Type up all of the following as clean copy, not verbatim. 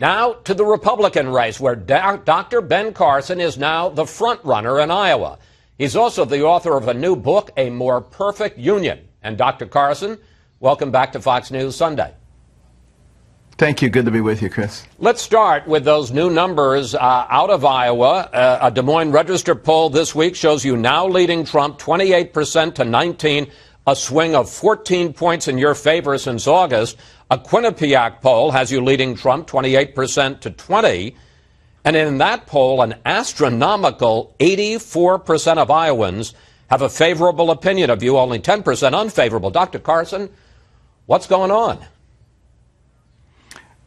Now to the Republican race, where Dr. Ben Carson is now the front runner in Iowa. He's also the author of a new book, A More Perfect Union. And Dr. Carson, welcome back to Fox News Sunday. Thank you. Good to be with you, Chris. Let's start with those new numbers out of Iowa. A Des Moines Register poll this week shows you now leading Trump 28% to 19%, a swing of 14 points in your favor since August. A Quinnipiac poll has you leading Trump 28% to 20%. And in that poll, an astronomical 84% of Iowans have a favorable opinion of you, only 10% unfavorable. Dr. Carson, what's going on?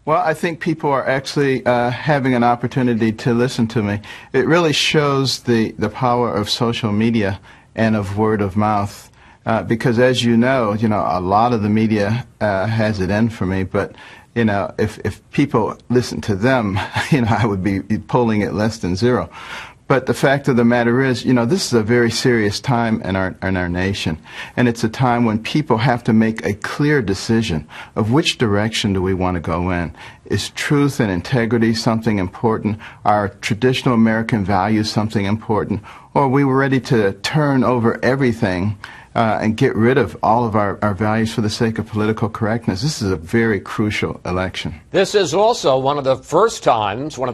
Well, I think people are actually having an opportunity to listen to me. It really shows the power of social media and of word of mouth. Because as you know, a lot of the media has it in for me, but if people listen to them, I would be polling at less than zero. But the fact of the matter is, this is a very serious time in our nation. And it's a time when people have to make a clear decision of which direction do we want to go in. Is truth and integrity something important? Are traditional American values something important? Or are we ready to turn over everything and get rid of all of our values for the sake of political correctness? This is a very crucial election. This is also one of the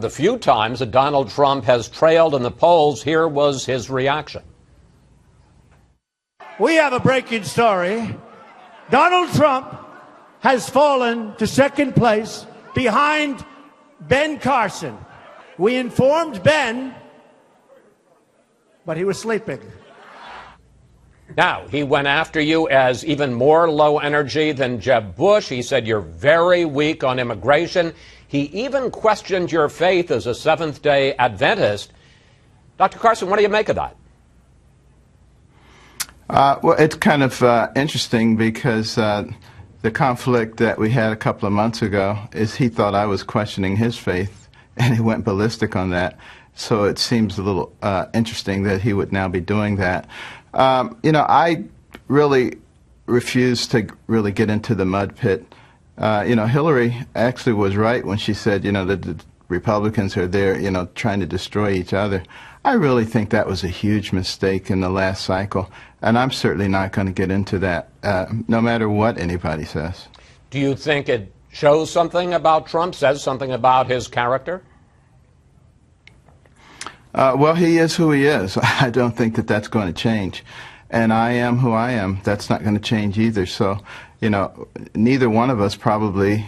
few times that Donald Trump has trailed in the polls. Here was his reaction. We have a breaking story. Donald Trump has fallen to second place behind Ben Carson. We informed Ben, but he was sleeping. Now, he went after you as even more low energy than Jeb Bush. He said you're very weak on immigration. He even questioned your faith as a Seventh-day Adventist. Dr. Carson, what do you make of that? Well, it's kind of interesting because the conflict that we had a couple of months ago is he thought I was questioning his faith, and he went ballistic on that. So it seems a little interesting that he would now be doing that. I really refuse to really get into the mud pit. Hillary actually was right when she said, that the Republicans are there, trying to destroy each other. I really think that was a huge mistake in the last cycle, and I'm certainly not going to get into that, no matter what anybody says. Do you think it shows something about Trump, says something about his character? Well, he is who he is. I don't think that that's going to change. And I am who I am. That's not going to change either. So, neither one of us probably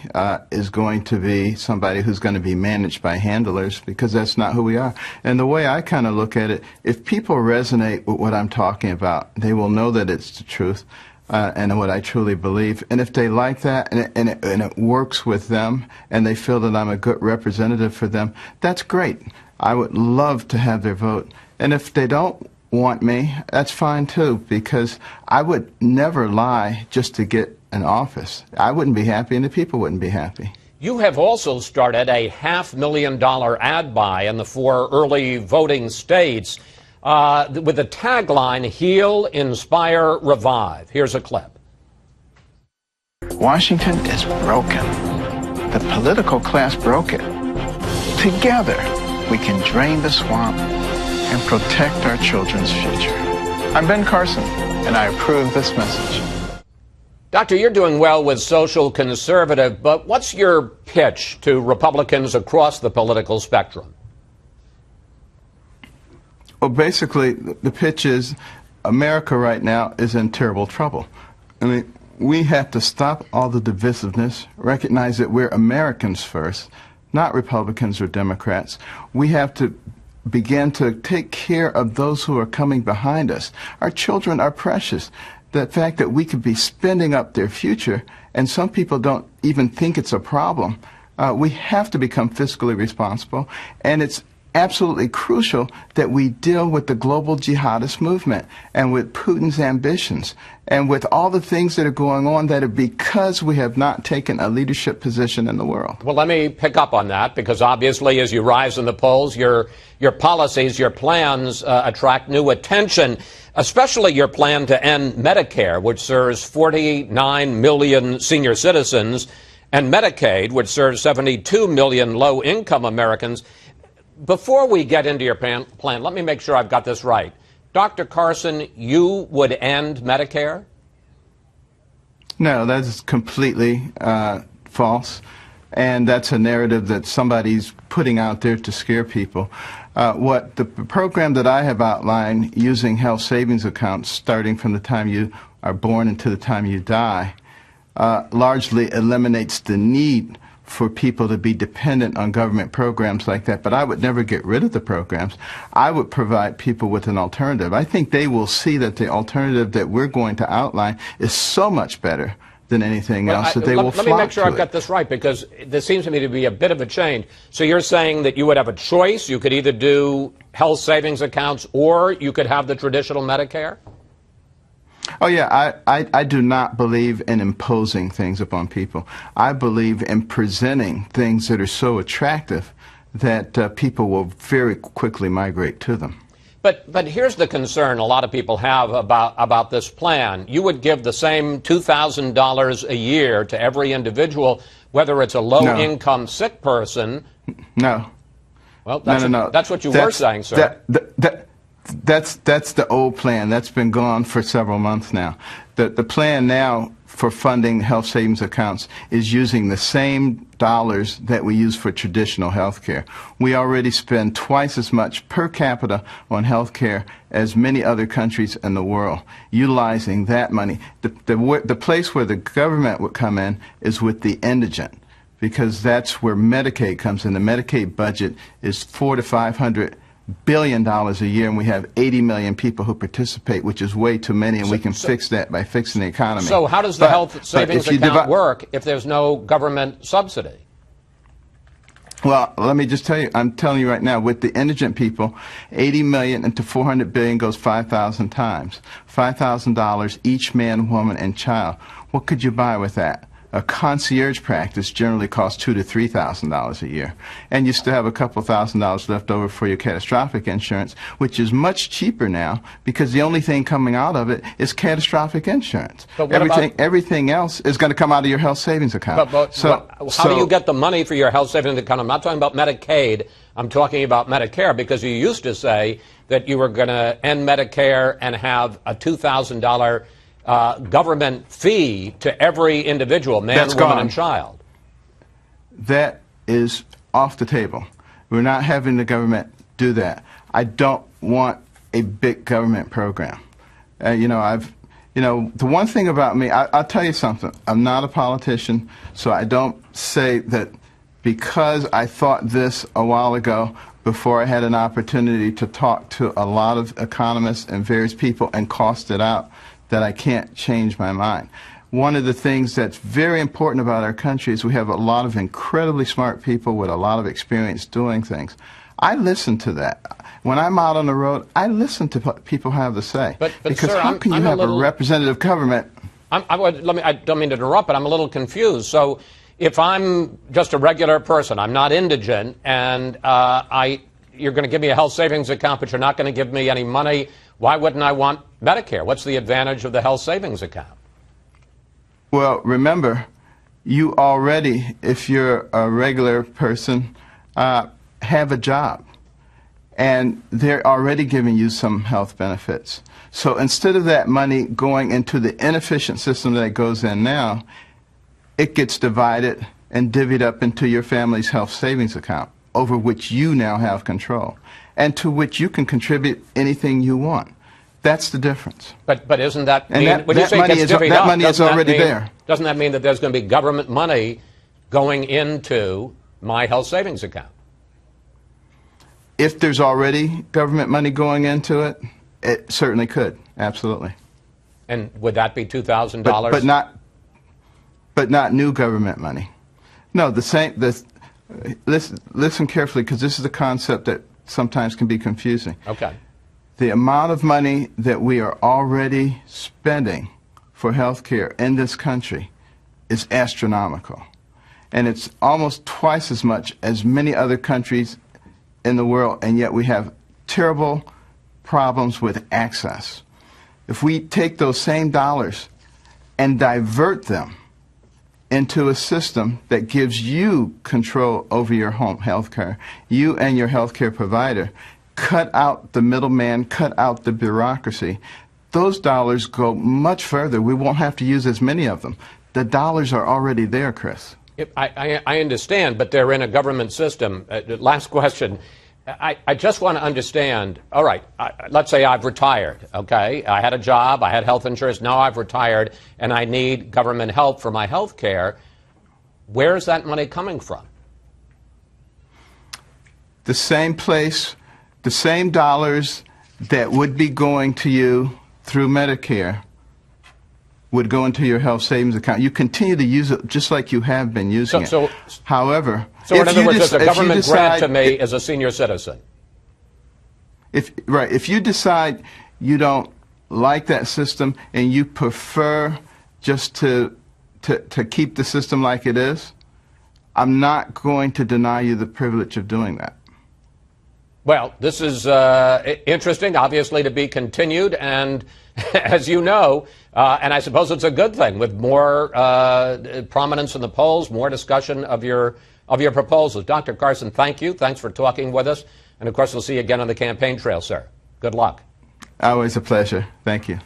is going to be somebody who's going to be managed by handlers, because that's not who we are. And the way I kind of look at it, if people resonate with what I'm talking about, they will know that it's the truth and what I truly believe. And if they like that and it works with them and they feel that I'm a good representative for them, that's great. I would love to have their vote. And if they don't want me, that's fine too, because I would never lie just to get an office. I wouldn't be happy and the people wouldn't be happy. You have also started a $500,000 ad buy in the 4 early voting states with the tagline, Heal, Inspire, Revive. Here's a clip. Washington is broken. The political class broke it. Together, we can drain the swamp and protect our children's future. I'm Ben Carson, and I approve this message. Doctor, you're doing well with social conservative, but what's your pitch to Republicans across the political spectrum? Well, basically, the pitch is America right now is in terrible trouble. I mean, we have to stop all the divisiveness, recognize that we're Americans first, not Republicans or Democrats. We have to begin to take care of those who are coming behind us. Our children are precious. The fact that we could be spending up their future, and some people don't even think it's a problem, we have to become fiscally responsible, and it's absolutely crucial that we deal with the global jihadist movement and with Putin's ambitions and with all the things that are going on that are because we have not taken a leadership position in the world. Well, let me pick up on that, because obviously as you rise in the polls, your policies, your plans attract new attention, especially your plan to end Medicare, which serves 49 million senior citizens and Medicaid, which serves 72 million low-income Americans. Before we get into your plan, let me make sure I've got this right. Dr. Carson, you would end Medicare? No, that's completely false. And that's a narrative that somebody's putting out there to scare people. What the program that I have outlined using health savings accounts starting from the time you are born until the time you die largely eliminates the need for people to be dependent on government programs like that. But I would never get rid of the programs. I would provide people with an alternative. I think they will see that the alternative that we're going to outline is so much better than anything else that they will flock to it. Let me make sure I've got this right, because there seems to me to be a bit of a change. So you're saying that you would have a choice. You could either do health savings accounts or you could have the traditional Medicare? Oh, yeah. I do not believe in imposing things upon people. I believe in presenting things that are so attractive that people will very quickly migrate to them. But here's the concern a lot of people have about this plan. You would give the same $2,000 a year to every individual, whether it's a low-income sick person. No. Well, that's what you were saying, sir. That's the old plan. That's been gone for several months now. The plan now for funding health savings accounts is using the same dollars that we use for traditional health care. We already spend twice as much per capita on health care as many other countries in the world, utilizing that money. The place where the government would come in is with the indigent, because that's where Medicaid comes in. The Medicaid budget is $400 to $500 billion a year, and we have 80 million people who participate, which is way too many, and we can fix that by fixing the economy. So how does the health savings account work if there's no government subsidy? Well, let me just tell you, I'm telling you right now, with the indigent people, 80 million into 400 billion goes 5,000 times. $5,000 each man, woman, and child. What could you buy with that? A concierge practice generally costs $2,000 to $3,000 a year, and you still have a couple $1,000s left over for your catastrophic insurance, which is much cheaper now because the only thing coming out of it is catastrophic insurance. But everything else is going to come out of your health savings account. How do you get the money for your health savings account? I'm not talking about Medicaid. I'm talking about Medicare, because you used to say that you were going to end Medicare and have a $2,000 government fee to every individual, man, woman, and child. That is off the table. We're not having the government do that. I don't want a big government program. The one thing about me, I'll tell you something. I'm not a politician, so I don't say that because I thought this a while ago before I had an opportunity to talk to a lot of economists and various people and cost it out, that I can't change my mind. One of the things that's very important about our country is we have a lot of incredibly smart people with a lot of experience doing things. I listen to that. When I'm out on the road, I listen to what people have to say. Because sir, how can you have a representative government? I don't mean to interrupt, but I'm a little confused. So if I'm just a regular person, I'm not indigent, and you're going to give me a health savings account, but you're not going to give me any money, why wouldn't I want Medicare? What's the advantage of the health savings account? Well, remember, you already, if you're a regular person, have a job. And they're already giving you some health benefits. So instead of that money going into the inefficient system that it goes in now, it gets divided and divvied up into your family's health savings account, over which you now have control, and to which you can contribute anything you want. That's the difference. But isn't that mean, that money is already there? Doesn't that mean that there's going to be government money going into my health savings account? If there's already government money going into it, it certainly could. Absolutely. And would that be $2,000? But not new government money. No, listen carefully, because this is a concept that sometimes can be confusing. Okay. The amount of money that we are already spending for health care in this country is astronomical. And it's almost twice as much as many other countries in the world, and yet we have terrible problems with access. If we take those same dollars and divert them into a system that gives you control over your home health care, you and your health care provider. Cut out the middleman, cut out the bureaucracy. Those dollars go much further. We won't have to use as many of them. The dollars are already there, Chris. I understand, but they're in a government system. Last question. I just want to understand, all right, let's say I've retired, okay? I had a job, I had health insurance, now I've retired, and I need government help for my health care. Where is that money coming from? The same place, the same dollars that would be going to you through Medicare would go into your health savings account. You continue to use it just like you have been using it. However, so in other words, there's a government grant to me as a senior citizen. If you decide you don't like that system and you prefer just to keep the system like it is, I'm not going to deny you the privilege of doing that. Well, this is interesting, obviously, to be continued, and as you know, and I suppose it's a good thing, with more prominence in the polls, more discussion of your proposals. Dr. Carson, thank you. Thanks for talking with us. And, of course, we'll see you again on the campaign trail, sir. Good luck. Always a pleasure. Thank you.